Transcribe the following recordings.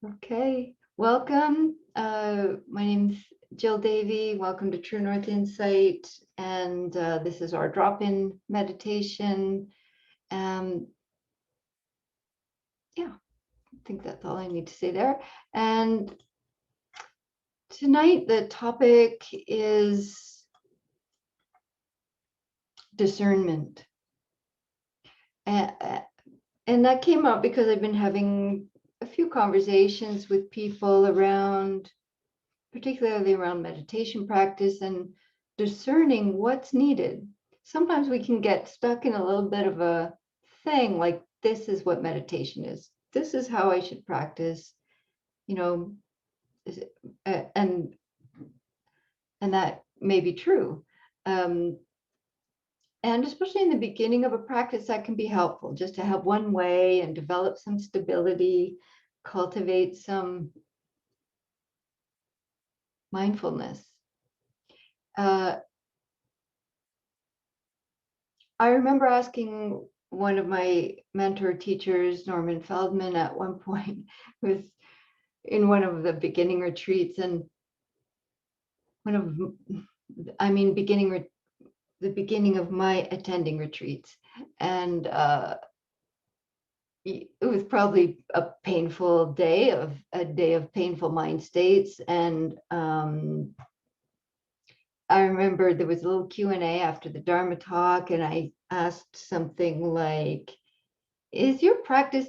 Okay, welcome. My name's Jill Davey. Welcome to True North Insight. And this is our drop-in meditation. Yeah, I think that's all I need to say there. And tonight the topic is discernment. And that came up because I've been having a few conversations with people around, particularly around meditation practice and discerning what's needed. Sometimes we can get stuck in a little bit of a thing like, this is what meditation is. This is how I should practice, you know, and that may be true. And especially in the beginning of a practice, that can be helpful, just to have one way and develop some stability, cultivate some mindfulness. I remember asking one of my mentor teachers, Norman Feldman, at one point, was in one of the beginning retreats, and the beginning of my attending retreats, and it was probably a day of painful mind states, and I remember there was a little Q&A after the Dharma talk, and I asked something like, is your practice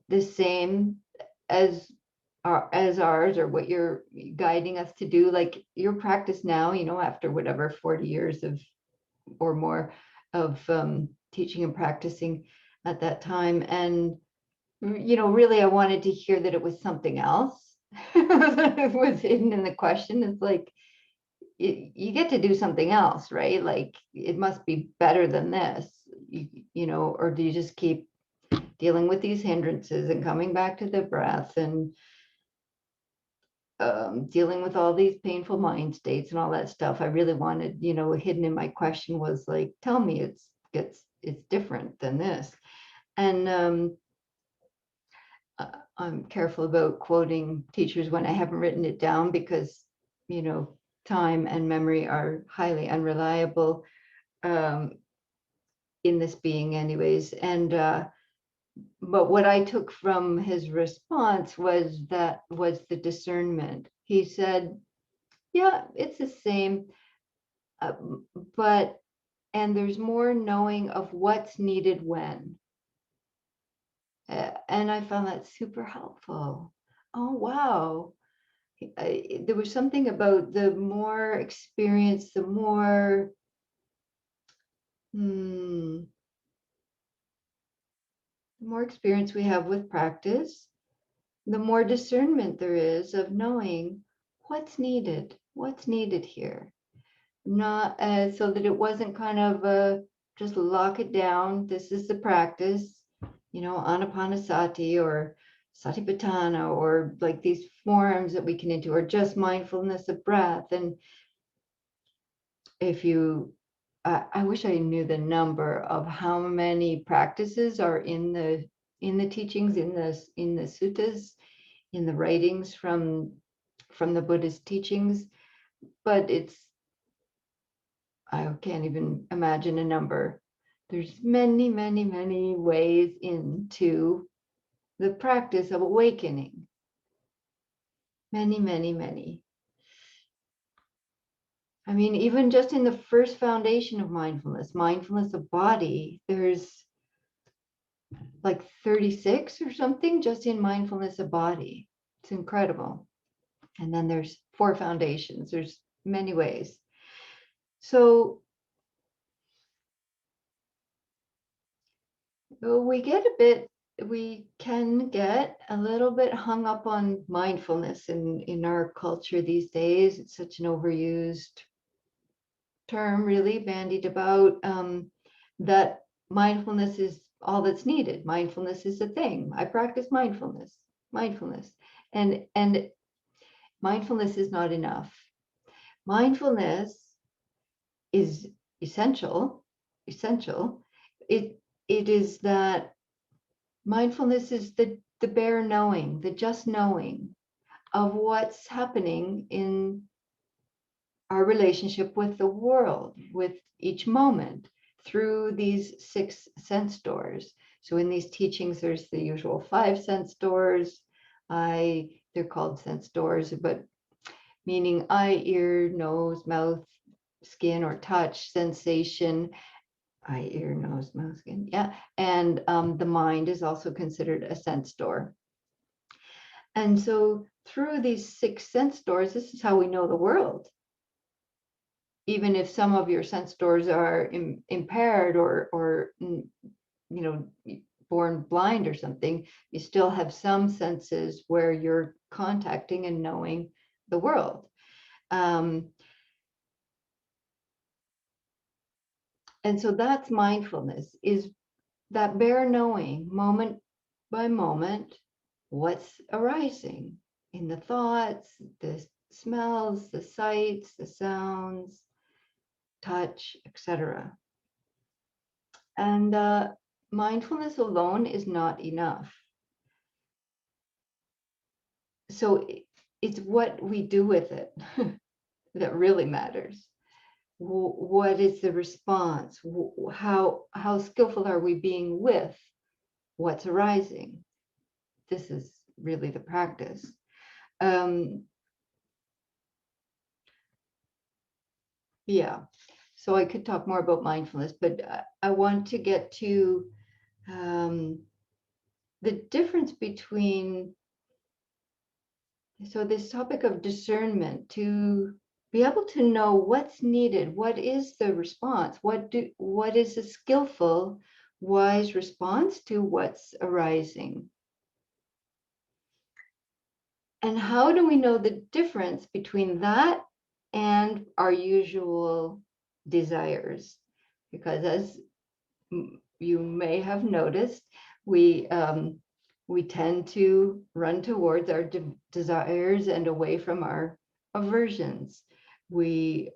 the same as ours, or what you're guiding us to do? Like your practice now, after whatever 40 years of or more of teaching and practicing at that time. And really I wanted to hear that it was something else. It was hidden in the question. It's like, you get to do something else, right? Like it must be better than this, or do you just keep dealing with these hindrances and coming back to the breath and dealing with all these painful mind states and all that stuff? I really wanted, hidden in my question was like, tell me it's different than this. And I'm careful about quoting teachers when I haven't written it down, because time and memory are highly unreliable in this being anyways. And but what I took from his response was the discernment. He said, yeah, it's the same, uh, but and there's more knowing of what's needed when. And I found that super helpful. Oh, wow. There was something about the more experience, the more experience we have with practice, the more discernment there is of knowing what's needed here. Not so that it wasn't kind of just lock it down. This is the practice, anapanasati or satipatthana, or like these forms that we can into, or just mindfulness of breath. And if you, I wish I knew the number of how many practices are in the teachings, in the suttas, in the writings from the Buddhist teachings, but I can't even imagine a number. There's many, many, many ways into the practice of awakening. Many, many, many. I mean, even just in the first foundation of mindfulness of body, there's like 36 or something just in mindfulness of body. It's incredible. And then there's 4 foundations. There's many ways. So we can get a little bit hung up on mindfulness in our culture these days. It's such an overused term, really bandied about, that mindfulness is all that's needed. Mindfulness is a thing. I practice mindfulness, and mindfulness is not enough. Mindfulness is essential. It is that mindfulness is the the bare knowing, the just knowing of what's happening in our relationship with the world, with each moment through these 6 sense doors. So in these teachings, there's the usual 5 sense doors. They're called sense doors, but meaning eye, ear, nose, mouth, skin, or touch, sensation, eye, ear, nose, mouth, skin. Yeah. And the mind is also considered a sense door. And so through these 6 sense doors, this is how we know the world. Even if some of your sense doors are impaired or born blind or something, you still have some senses where you're contacting and knowing the world. And so that's mindfulness, is that bare knowing moment by moment what's arising in the thoughts, the smells, the sights, the sounds, touch, etc. And mindfulness alone is not enough. So it's what we do with it that really matters. What is the response? How skillful are we being with what's arising? This is really the practice. Yeah. So I could talk more about mindfulness, but I want to get to the difference between, so this topic of discernment, to be able to know what's needed, what is the response, what is a skillful, wise response to what's arising. And how do we know the difference between that and our usual desires? Because as you may have noticed, we tend to run towards our desires and away from our aversions. We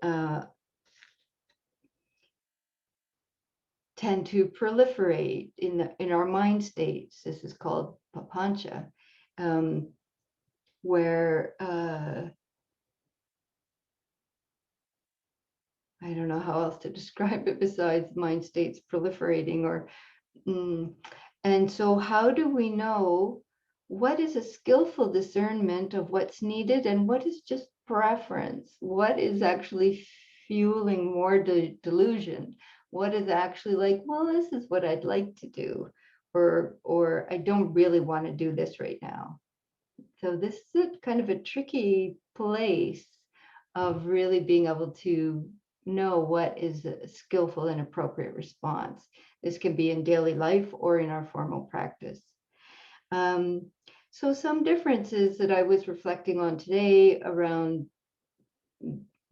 tend to proliferate in our mind states. This is called papancha, where I don't know how else to describe it besides mind states proliferating or and so how do we know what is a skillful discernment of what's needed and what is just preference? What is actually fueling more delusion? What is actually like, well, this is what I'd like to do, or I don't really want to do this right now. So this is a kind of a tricky place of really being able to know what is a skillful and appropriate response. This can be in daily life or in our formal practice. So some differences that I was reflecting on today around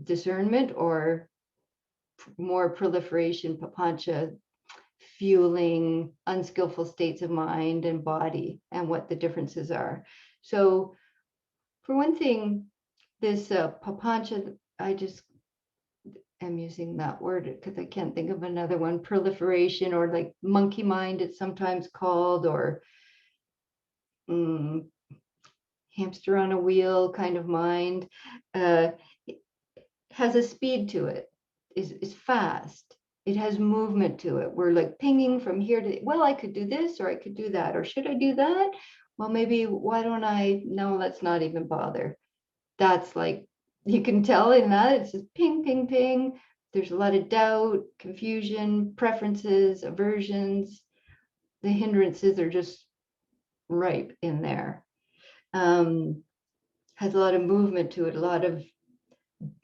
discernment or more proliferation, papancha, fueling unskillful states of mind and body, and what the differences are. So for one thing, this papancha, I just am using that word because I can't think of another one, proliferation, or like monkey mind, it's sometimes called, or hamster on a wheel kind of mind, it has a speed to it, is fast. It has movement to it. We're like pinging from here to, well, I could do this, or I could do that, or should I do that? Well, maybe, why don't I? No, let's not even bother. That's like, you can tell in that it's just ping, ping, ping. There's a lot of doubt, confusion, preferences, aversions. The hindrances are just ripe in there. Has a lot of movement to it, a lot of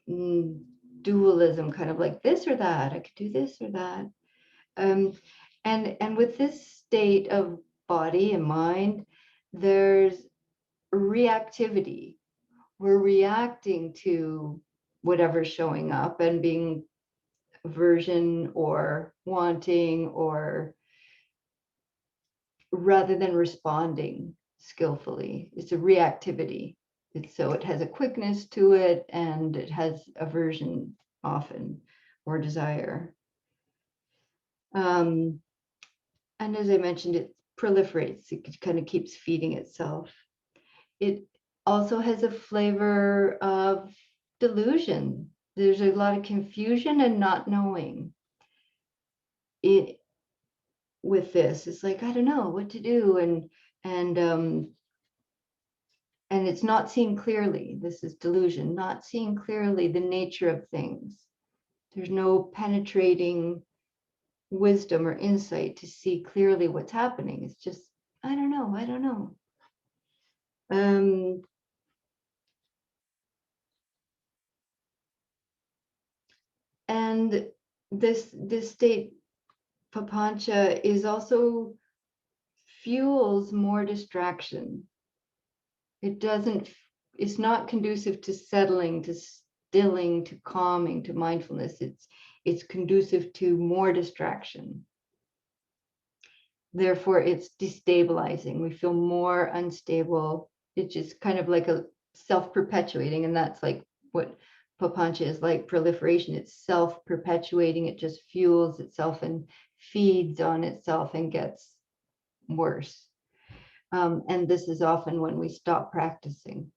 dualism, kind of like this or that. I could do this or that. And with this state of body and mind, there's reactivity. We're reacting to whatever's showing up and being aversion or wanting, or rather than responding skillfully. It's a reactivity. So it has a quickness to it, and it has aversion often, or desire. And as I mentioned, proliferates. It kind of keeps feeding itself. It also has a flavor of delusion. There's a lot of confusion and not knowing it with this. It's like, I don't know what to do, and it's not seeing clearly. This is delusion, not seeing clearly the nature of things. There's no penetrating wisdom or insight to see clearly what's happening. It's just, I don't know, I don't know. And this state, papancha, is also fuels more distraction. It's not conducive to settling, to stilling, to calming, to mindfulness. It's conducive to more distraction. Therefore, it's destabilizing. We feel more unstable. It's just kind of like a self-perpetuating, and that's like what papancha is like, proliferation. It's self-perpetuating. It just fuels itself and feeds on itself and gets worse. And this is often when we stop practicing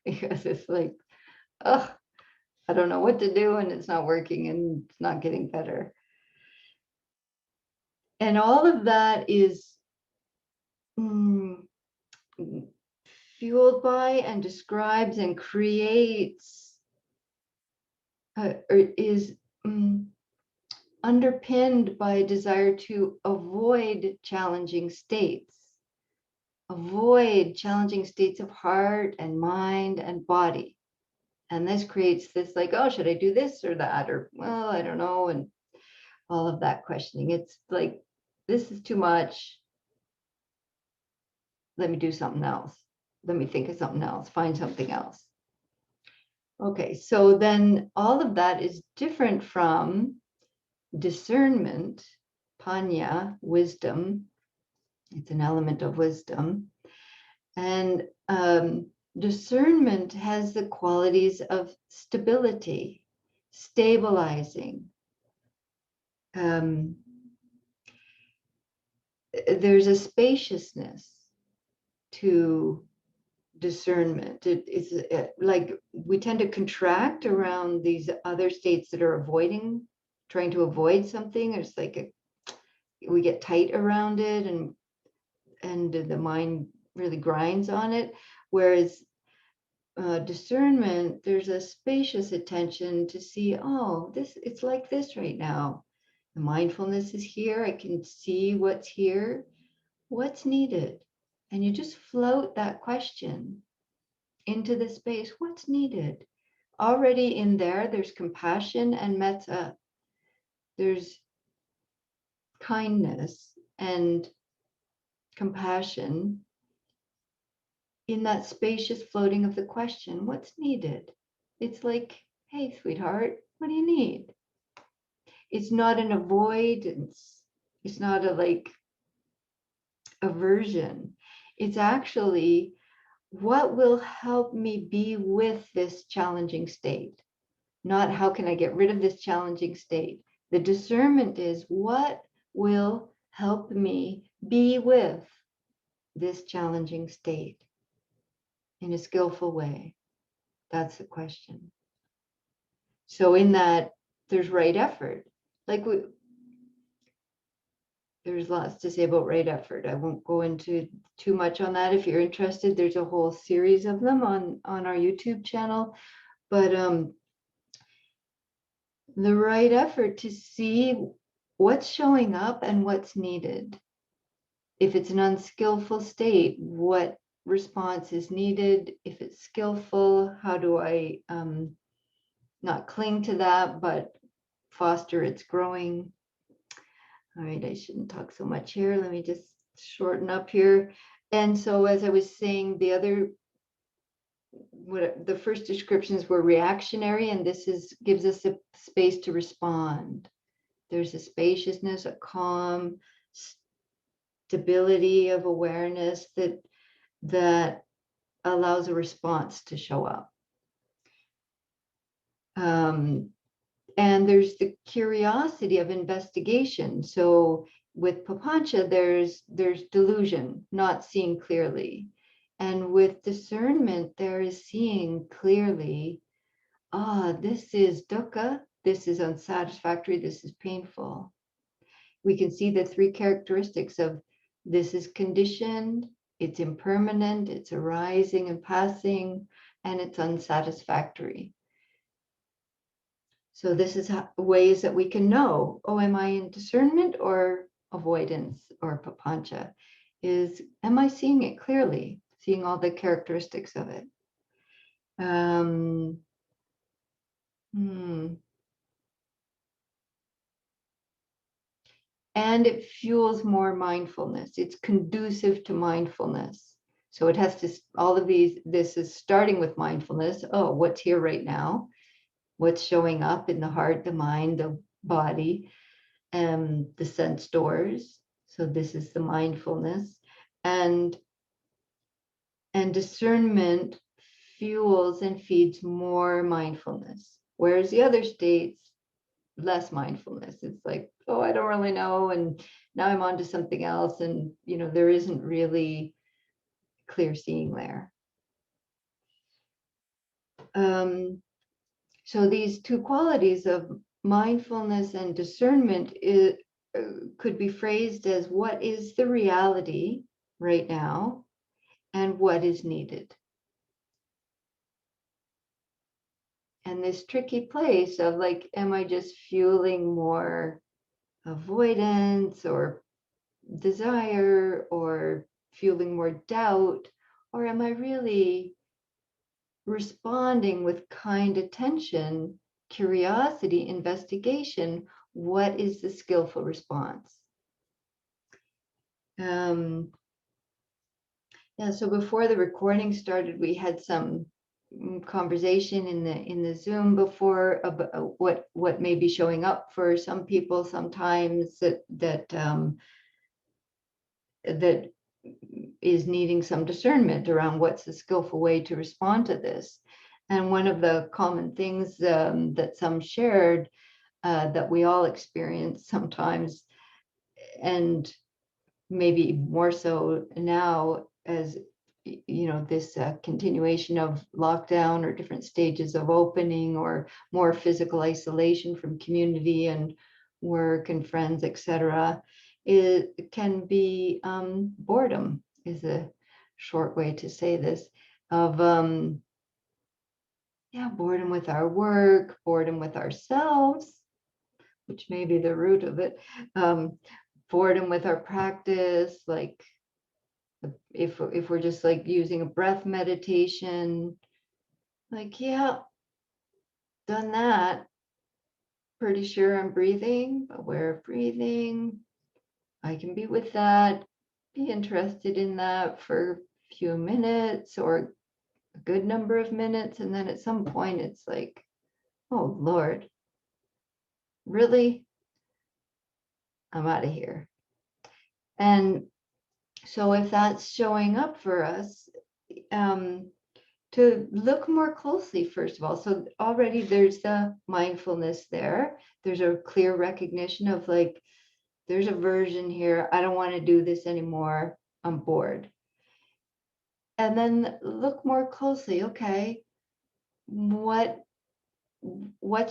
because it's like, oh, I don't know what to do, and it's not working, and it's not getting better. And all of that is fueled by and describes and creates, or is underpinned by a desire to avoid challenging states. Avoid challenging states of heart and mind and body. And this creates this like, oh, should I do this or that? Or, well, I don't know. And all of that questioning. It's like, this is too much. Let me do something else. Let me think of something else, find something else. Okay, so then all of that is different from discernment, panya, wisdom. It's an element of wisdom. And discernment has the qualities of stability, stabilizing. There's a spaciousness to discernment. It's like we tend to contract around these other states that are trying to avoid something. It's like we get tight around it, and the mind really grinds on it. Whereas discernment, there's a spacious attention to see, oh, it's like this right now. The mindfulness is here. I can see what's here, what's needed. And you just float that question into the space. What's needed? Already in there, there's compassion and metta. There's kindness and compassion in that spacious floating of the question. What's needed? It's like, hey, sweetheart, what do you need? It's not an avoidance. It's not a like aversion. It's actually, what will help me be with this challenging state? Not how can I get rid of this challenging state? The discernment is, what will help me be with this challenging state in a skillful way? That's the question. So in that, there's right effort. Like there's lots to say about right effort. I won't go into too much on that. If you're interested, there's a whole series of them on our YouTube channel. But the right effort to see what's showing up and what's needed. If it's an unskillful state, what response is needed? If it's skillful, how do I not cling to that, but foster its growing? All right, I shouldn't talk so much here. Let me just shorten up here. And so as I was saying, the first descriptions were reactionary, and this gives us a space to respond. There's a spaciousness, a calm, stability of awareness that allows a response to show up. And there's the curiosity of investigation. So with papancha, there's delusion, not seeing clearly. And with discernment, there is seeing clearly, this is dukkha, this is unsatisfactory, this is painful. We can see the three characteristics of this is conditioned, it's impermanent, it's arising and passing, and it's unsatisfactory. So this is ways that we can know, am I in discernment or avoidance or papancha? Am I seeing it clearly, seeing all the characteristics of it? And it fuels more mindfulness. It's conducive to mindfulness. So it has to, all of these, this is starting with mindfulness. Oh, what's here right now? What's showing up in the heart, the mind, the body, and the sense doors. So this is the mindfulness. And discernment fuels and feeds more mindfulness. Whereas the other states, less mindfulness. It's like, I don't really know, and now I'm on to something else, and there isn't really clear seeing there. So these two qualities of mindfulness and discernment could be phrased as what is the reality right now and what is needed. And this tricky place of like, am I just fueling more avoidance or desire or fueling more doubt, or am I really responding with kind attention, curiosity, investigation? What is the skillful response? So before the recording started, we had some conversation in the Zoom before about what may be showing up for some people sometimes that is needing some discernment around what's the skillful way to respond to this. And one of the common things that some shared that we all experience sometimes, and maybe more so now as this continuation of lockdown or different stages of opening or more physical isolation from community and work and friends, etc. It can be boredom is a short way to say this, of boredom with our work, boredom with ourselves, which may be the root of it, boredom with our practice, like if we're just like using a breath meditation, like, done that, pretty sure I'm breathing, aware of breathing, I can be with that, be interested in that for a few minutes or a good number of minutes, and then at some point it's like, oh Lord, really? I'm out of here. And so if that's showing up for us, to look more closely, first of all. So already there's the mindfulness there. There's a clear recognition of like, there's aversion here. I don't want to do this anymore. I'm bored. And then look more closely. Okay, what's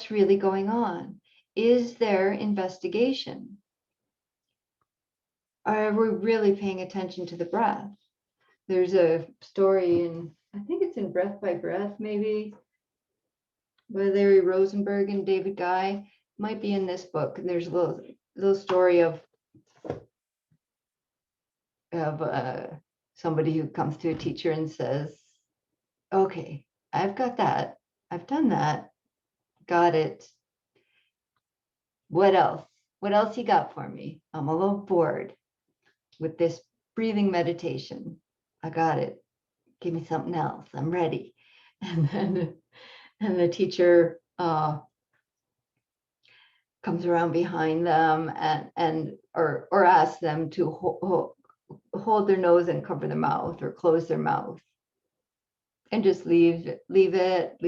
really going on? Is there investigation? Are we really paying attention to the breath? There's a story in, I think it's in Breath by Breath, maybe, by Larry Rosenberg and David Guy, might be in this book. And there's a little story of somebody who comes to a teacher and says, okay, I've got that. I've done that. Got it. What else? What else you got for me? I'm a little bored with this breathing meditation. I got it. Give me something else. I'm ready. And the teacher comes around behind them or asks them to hold their nose and cover their mouth or close their mouth and just leave it.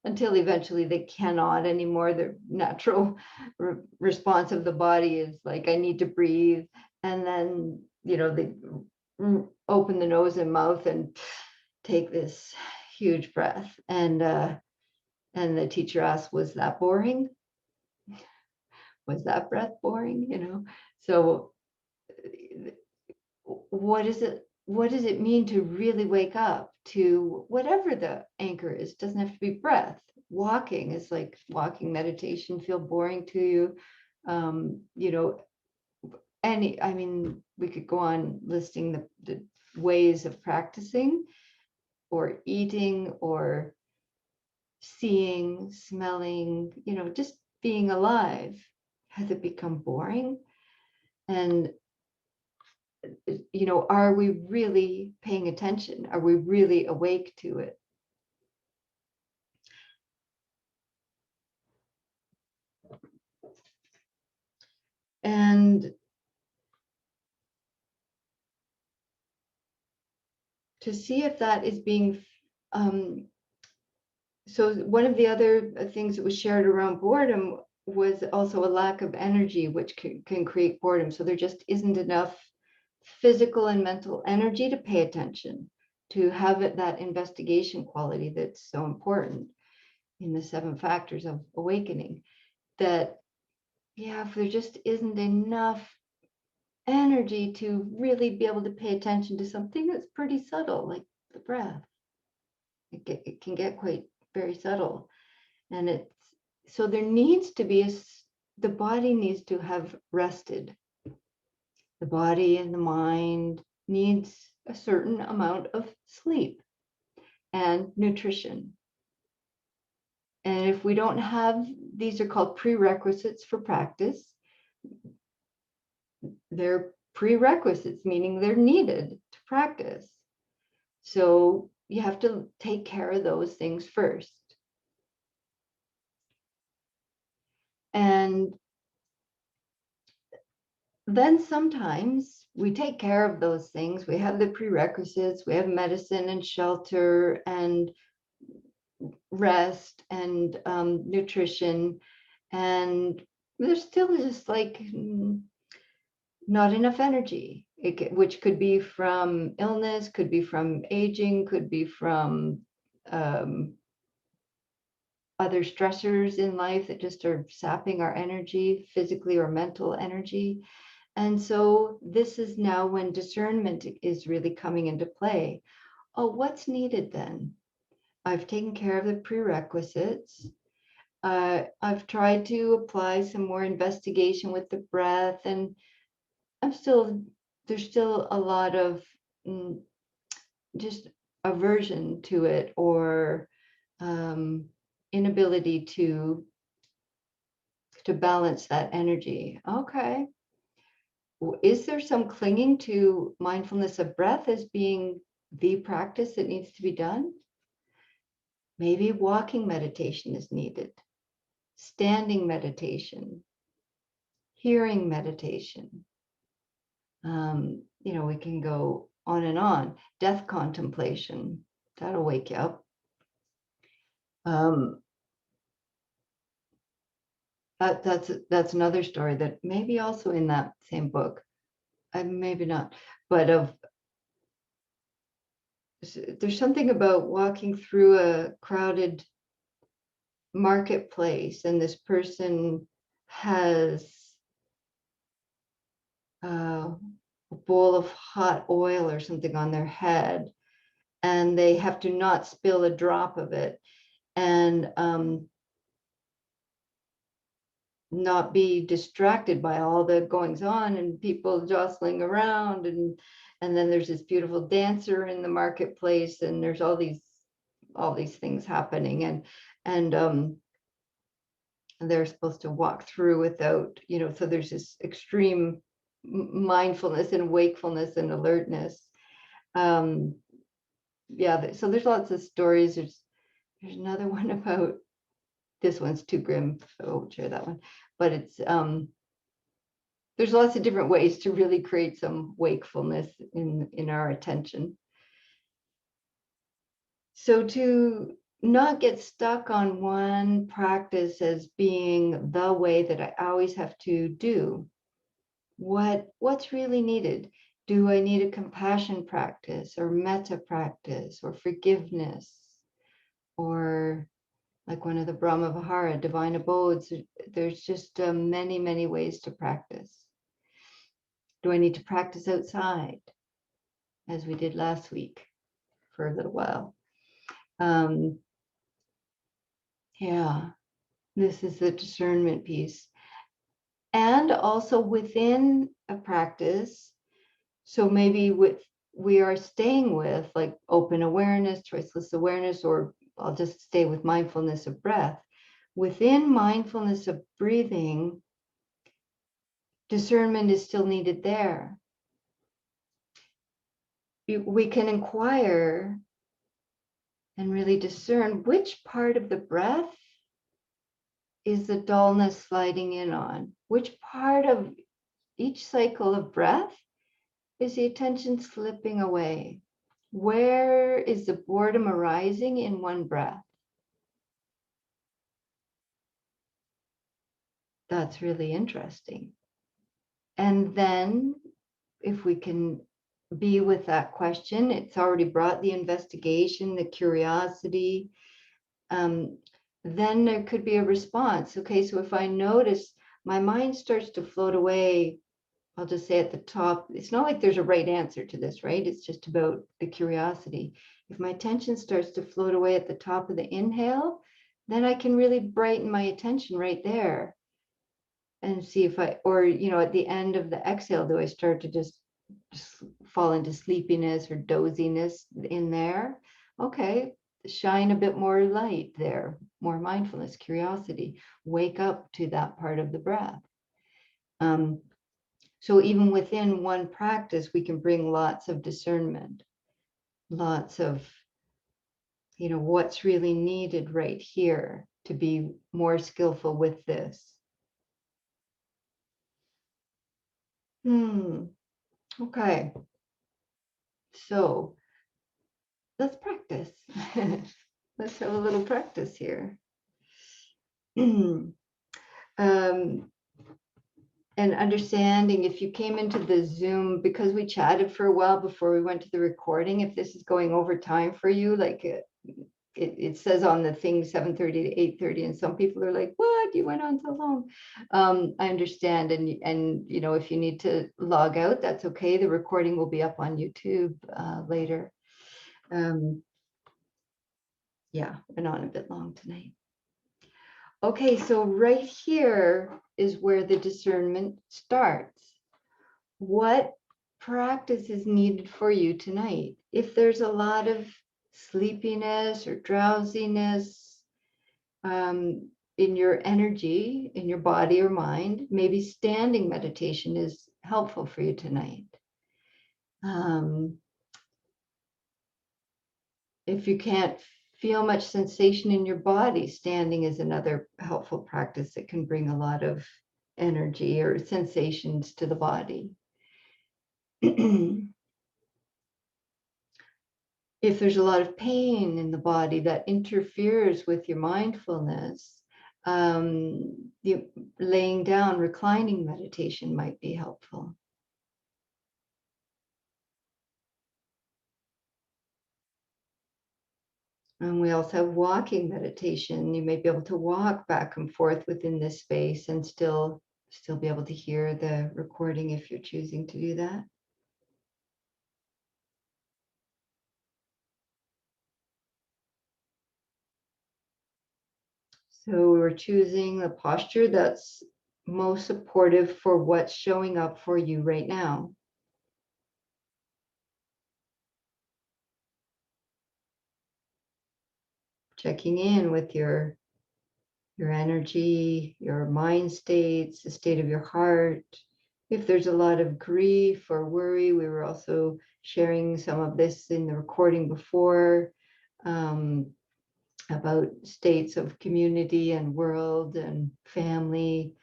until eventually they cannot anymore. The natural response of the body is like, I need to breathe. And then, they open the nose and mouth and take this huge breath. And the teacher asked, was that boring? Was that breath boring? So what does it mean to really wake up to whatever the anchor is? It doesn't have to be breath. Walking is like walking meditation feel boring to you. We could go on listing the ways of practicing or eating or seeing, smelling, just being alive. Has it become boring? And are we really paying attention? Are we really awake to it? And to see if that is being, so one of the other things that was shared around boredom was also a lack of energy, which can create boredom. So there just isn't enough physical and mental energy to pay attention, to have that investigation quality that's so important in the 7 factors of awakening. That, if there just isn't enough energy to really be able to pay attention to something that's pretty subtle, like the breath, it can get quite very subtle. And so there needs to be the body needs to have rested. The body and the mind needs a certain amount of sleep and nutrition. And if we don't have, these are called prerequisites for practice. They're prerequisites, meaning they're needed to practice. So you have to take care of those things first. And then sometimes we take care of those things. We have the prerequisites, we have medicine and shelter and rest and nutrition. And there's still just like not enough energy, which could be from illness, could be from aging, could be from other stressors in life that just are sapping our energy, physically or mental energy. And so this is now when discernment is really coming into play. Oh, what's needed then? I've taken care of the prerequisites. I've tried to apply some more investigation with the breath, and there's still a lot of just aversion to it, or inability to balance that energy. Okay. Is there some clinging to mindfulness of breath as being the practice that needs to be done? Maybe walking meditation is needed, standing meditation, hearing meditation. We can go on and on. Death contemplation, that'll wake you up. That's another story that maybe also in that same book, maybe not, but there's something about walking through a crowded marketplace, and this person has a bowl of hot oil or something on their head, and they have to not spill a drop of it, and not be distracted by all the goings on and people jostling around, and then there's this beautiful dancer in the marketplace, and there's all these things happening, and they're supposed to walk through without, so there's this extreme mindfulness and wakefulness and alertness. So there's lots of stories. There's another one about, this one's too grim, so I won't share that one, but it's there's lots of different ways to really create some wakefulness in our attention. So to not get stuck on one practice as being the way that I always have to do. What's really needed? Do I need a compassion practice or metta practice or forgiveness or like one of the Brahma Vihara, divine abodes? There's just many, many ways to practice. Do I need to practice outside as we did last week for a little while? Yeah, this is the discernment piece. And also within a practice, so maybe we are staying with like open awareness, choiceless awareness, or I'll just stay with mindfulness of breath. Within mindfulness of breathing, discernment is still needed there. We can inquire and really discern which part of the breath is the dullness sliding in on, which part of each cycle of breath is the attention slipping away? Where is the boredom arising in one breath? That's really interesting. And then if we can be with that question, it's already brought the investigation, the curiosity, then there could be a response. Okay, so if I notice my mind starts to float away, I'll just say at the top, it's not like there's a right answer to this, right? It's just about the curiosity. If my attention starts to float away at the top of the inhale, then I can really brighten my attention right there and see if or, at the end of the exhale, do I start to just fall into sleepiness or doziness in there? Okay, shine a bit more light there, more mindfulness, curiosity, wake up to that part of the breath. So even within one practice, we can bring lots of discernment, lots of, what's really needed right here to be more skillful with this. Okay. So let's practice. Let's have a little practice here. And understanding if you came into the Zoom, because we chatted for a while before we went to the recording, if this is going over time for you, like it says on the thing 7:30 to 8:30, and some people are like, what, you went on so long. I understand, and if you need to log out, that's okay. The recording will be up on YouTube later. Yeah, been on a bit long tonight. Okay, so right here is where the discernment starts. What practice is needed for you tonight? If there's a lot of sleepiness or drowsiness in your energy, in your body or mind, maybe standing meditation is helpful for you tonight. If you can't feel much sensation in your body, standing is another helpful practice that can bring a lot of energy or sensations to the body. If there's a lot of pain in the body that interferes with your mindfulness, laying down, reclining meditation might be helpful. And we also have walking meditation. You may be able to walk back and forth within this space and still be able to hear the recording if you're choosing to do that. So we're choosing the posture that's most supportive for what's showing up for you right now. Checking in with your energy, your mind states, the state of your heart. If there's a lot of grief or worry, we were also sharing some of this in the recording before, about states of community and world and family.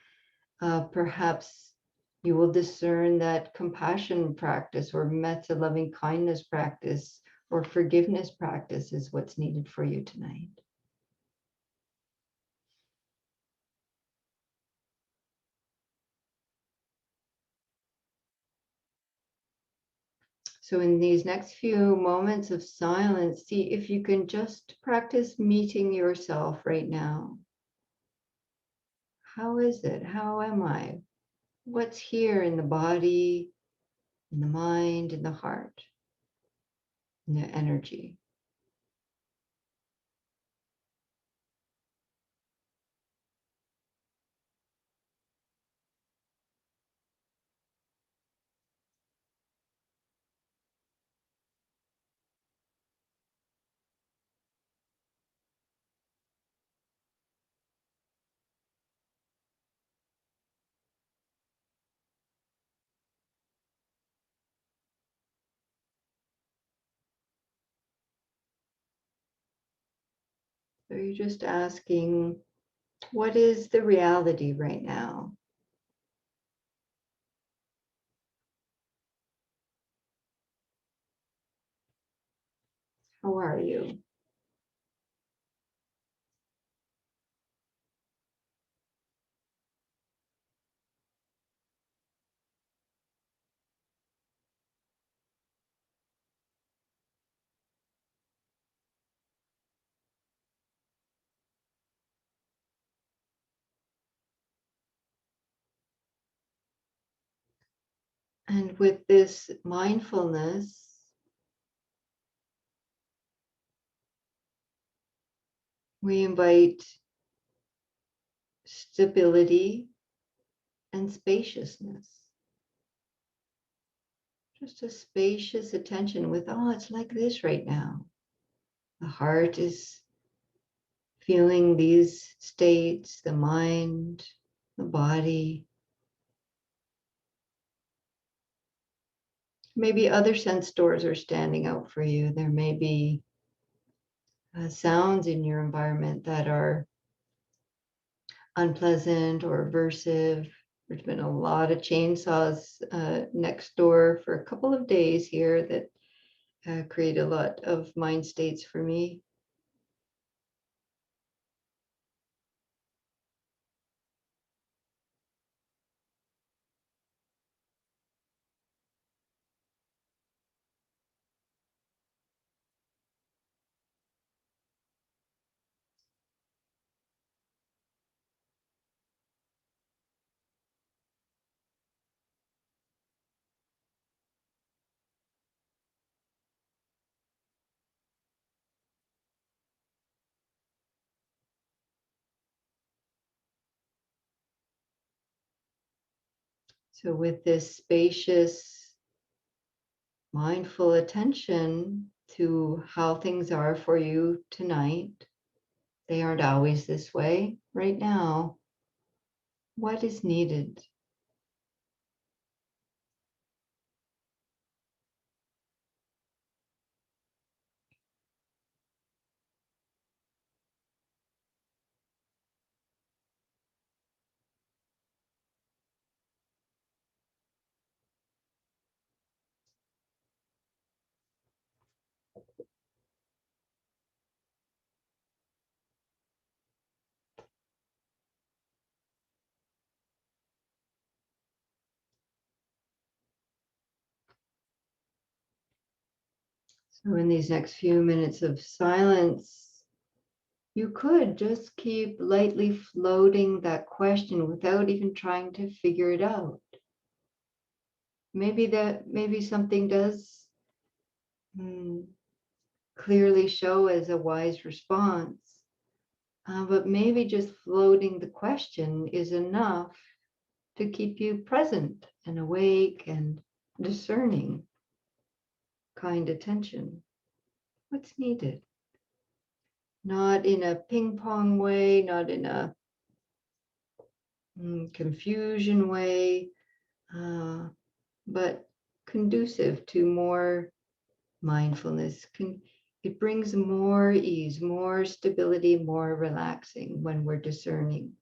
Perhaps you will discern that compassion practice or metta, loving kindness practice or forgiveness practice is what's needed for you tonight. So in these next few moments of silence, see if you can just practice meeting yourself right now. How is it? How am I? What's here in the body, in the mind, in the heart, in the energy? So you're just asking, what is the reality right now? How are you? And with this mindfulness, we invite stability and spaciousness. Just a spacious attention with, oh, it's like this right now. The heart is feeling these states, the mind, the body. Maybe other sense doors are standing out for you. There may be sounds in your environment that are unpleasant or aversive. There's been a lot of chainsaws next door for a couple of days here that create a lot of mind states for me. So, with this spacious, mindful attention to how things are for you tonight, they aren't always this way. Right now, what is needed? So, in these next few minutes of silence, you could just keep lightly floating that question without even trying to figure it out. Maybe something does mm, clearly show as a wise response, but maybe just floating the question is enough to keep you present and awake and discerning kind attention. What's needed? Not in a ping pong way, not in a confusion way, uh, but conducive to more mindfulness. It brings more ease, more stability, more relaxing when we're discerning.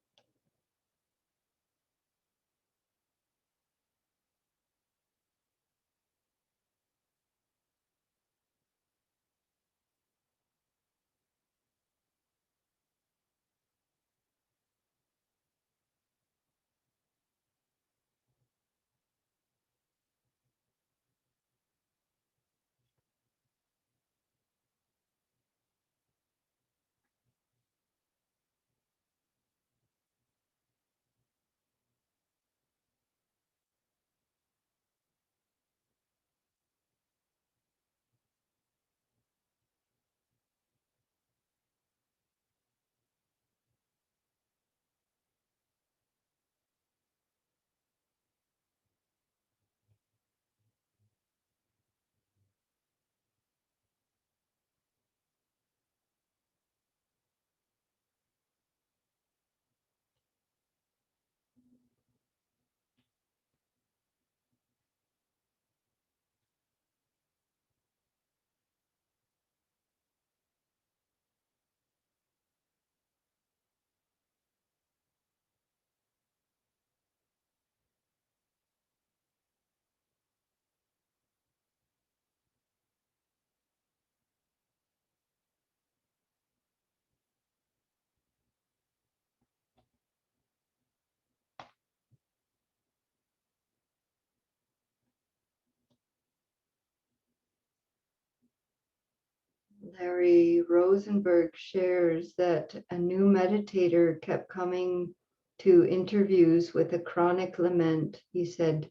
Larry Rosenberg shares that a new meditator kept coming to interviews with a chronic lament. He said,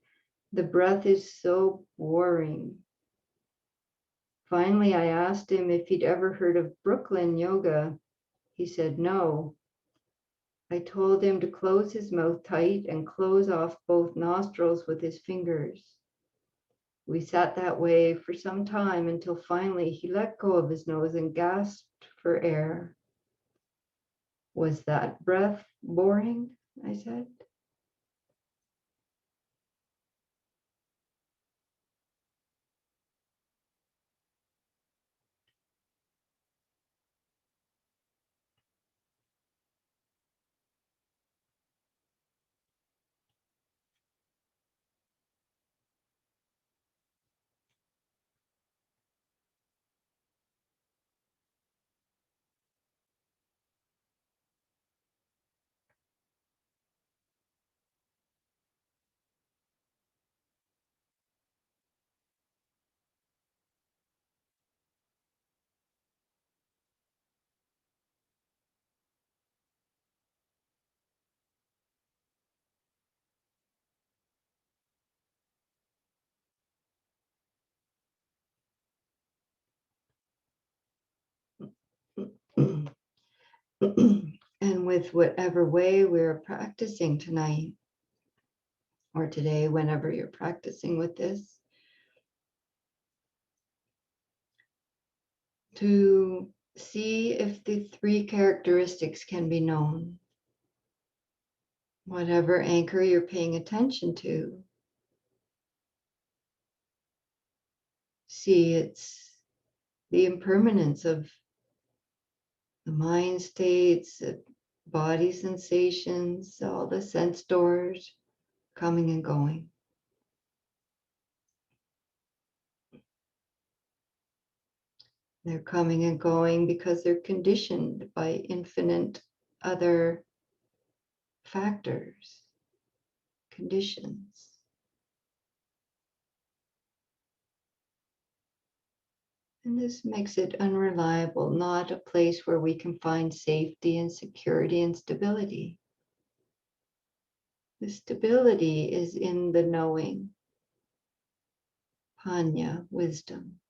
"The breath is so boring." Finally, I asked him if he'd ever heard of Brooklyn yoga. He said no. I told him to close his mouth tight and close off both nostrils with his fingers. We sat that way for some time until finally he let go of his nose and gasped for air. "Was that breath boring?" I said. And with whatever way we're practicing tonight or today, whenever you're practicing with this, to see if the three characteristics can be known. Whatever anchor you're paying attention to, see it's the impermanence of the mind states, body sensations, all the sense doors coming and going. They're coming and going because they're conditioned by infinite other factors, conditions. And this makes it unreliable, not a place where we can find safety and security and stability. The stability is in the knowing, panya, wisdom.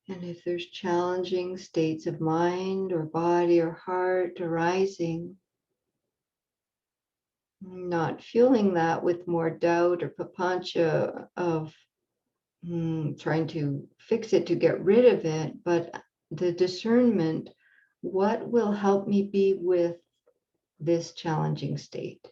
And if there's challenging states of mind or body or heart arising, not fueling that with more doubt or papancha of trying to fix it to get rid of it, but the discernment, what will help me be with this challenging state?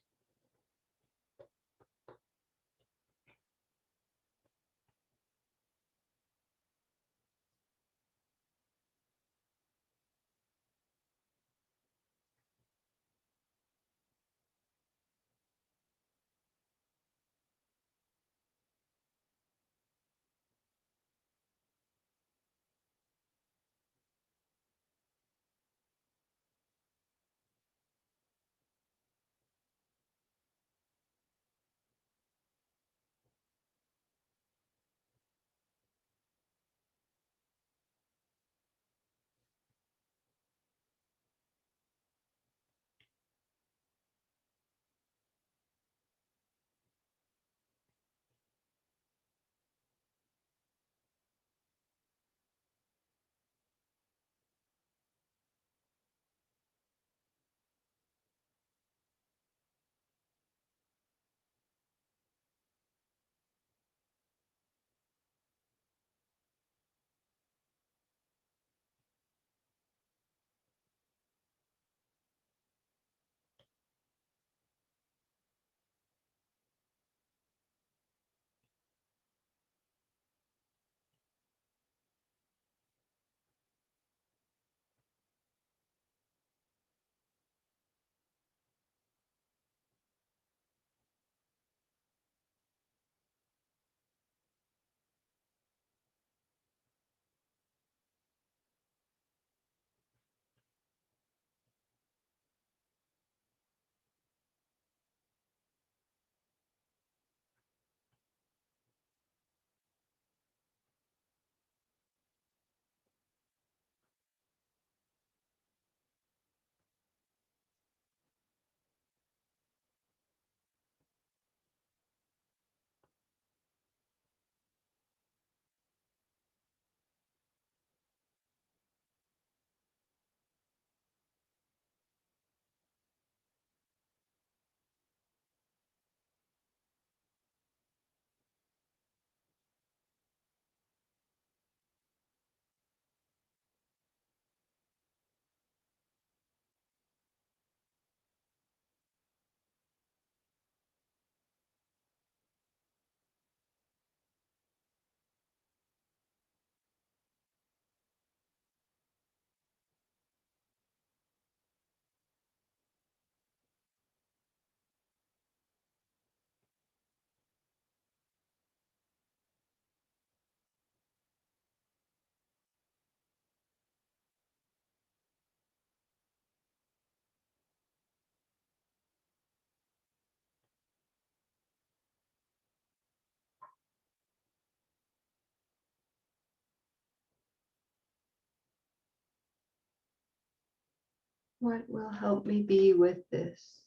What will help me be with this?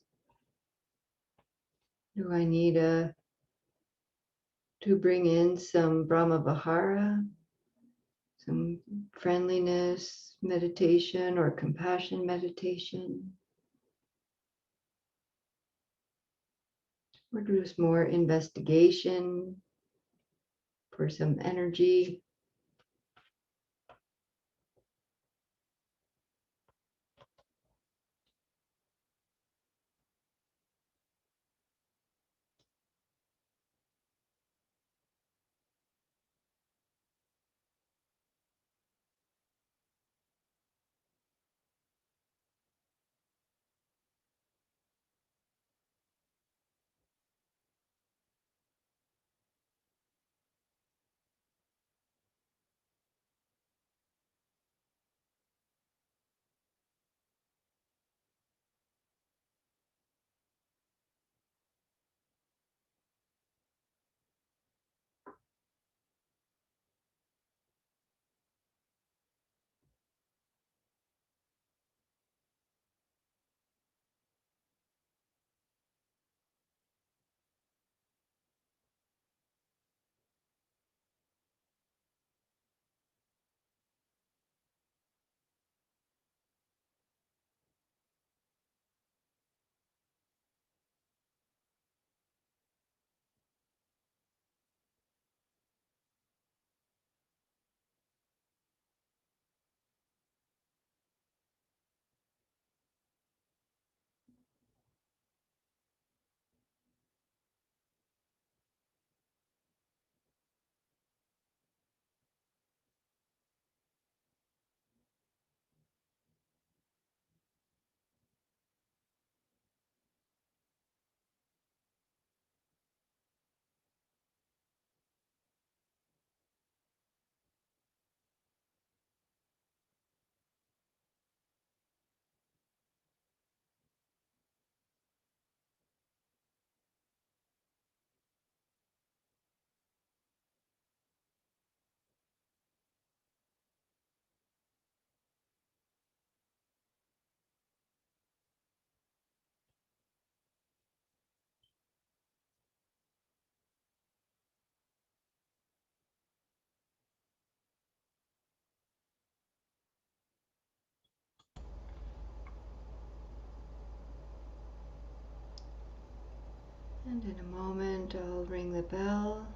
Do I need to bring in some Brahma Vihara, some friendliness meditation or compassion meditation? Or just more investigation for some energy? And in a moment, I'll ring the bell.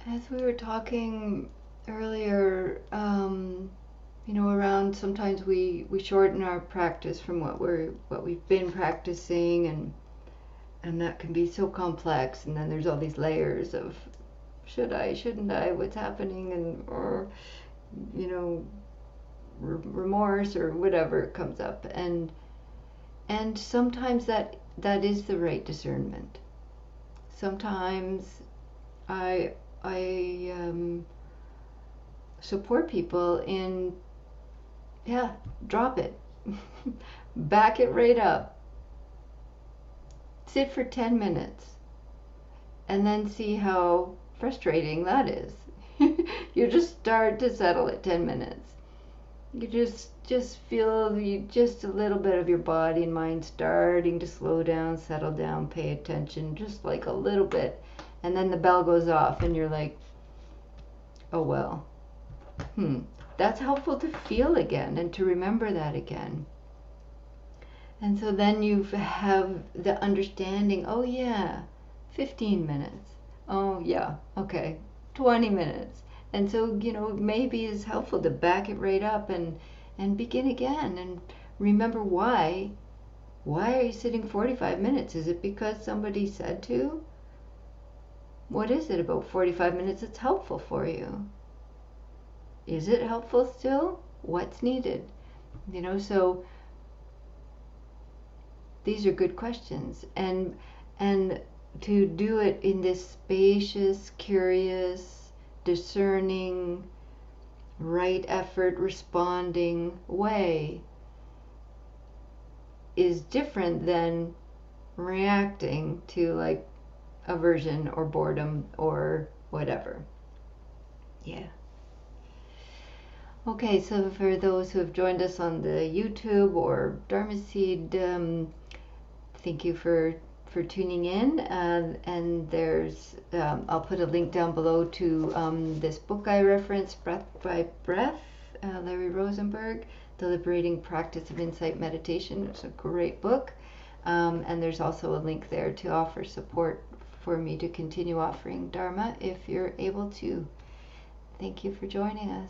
As we were talking earlier, around sometimes we shorten our practice from what we've been practicing, and that can be so complex. And then there's all these layers of should I, shouldn't I, what's happening, and or remorse or whatever comes up, and sometimes that is the right discernment. Sometimes I support people in, yeah, drop it, back it right up, sit for 10 minutes, and then see how frustrating that is. You just start to settle at 10 minutes. You just feel just a little bit of your body and mind starting to slow down, settle down, pay attention, just like a little bit. And then the bell goes off and you're like, oh well. That's helpful to feel again and to remember that again. And so then you have the understanding, oh yeah, 15 minutes. Oh yeah, okay, 20 minutes. And so, maybe it's helpful to back it right up and begin again and remember why. Why are you sitting 45 minutes? Is it because somebody said to? what is it about 45 minutes that's helpful for you? Is it helpful still? What's needed? So these are good questions, and to do it in this spacious, curious, discerning, right effort responding way is different than reacting to like aversion or boredom or whatever. Yeah. Okay, so for those who have joined us on the YouTube or Dharma Seed, thank you for tuning in. And there's I'll put a link down below to this book I referenced, Breath by Breath, Larry Rosenberg, The Liberating Practice of Insight Meditation. It's a great book. And there's also a link there to offer support for me to continue offering Dharma if you're able to. Thank you for joining us.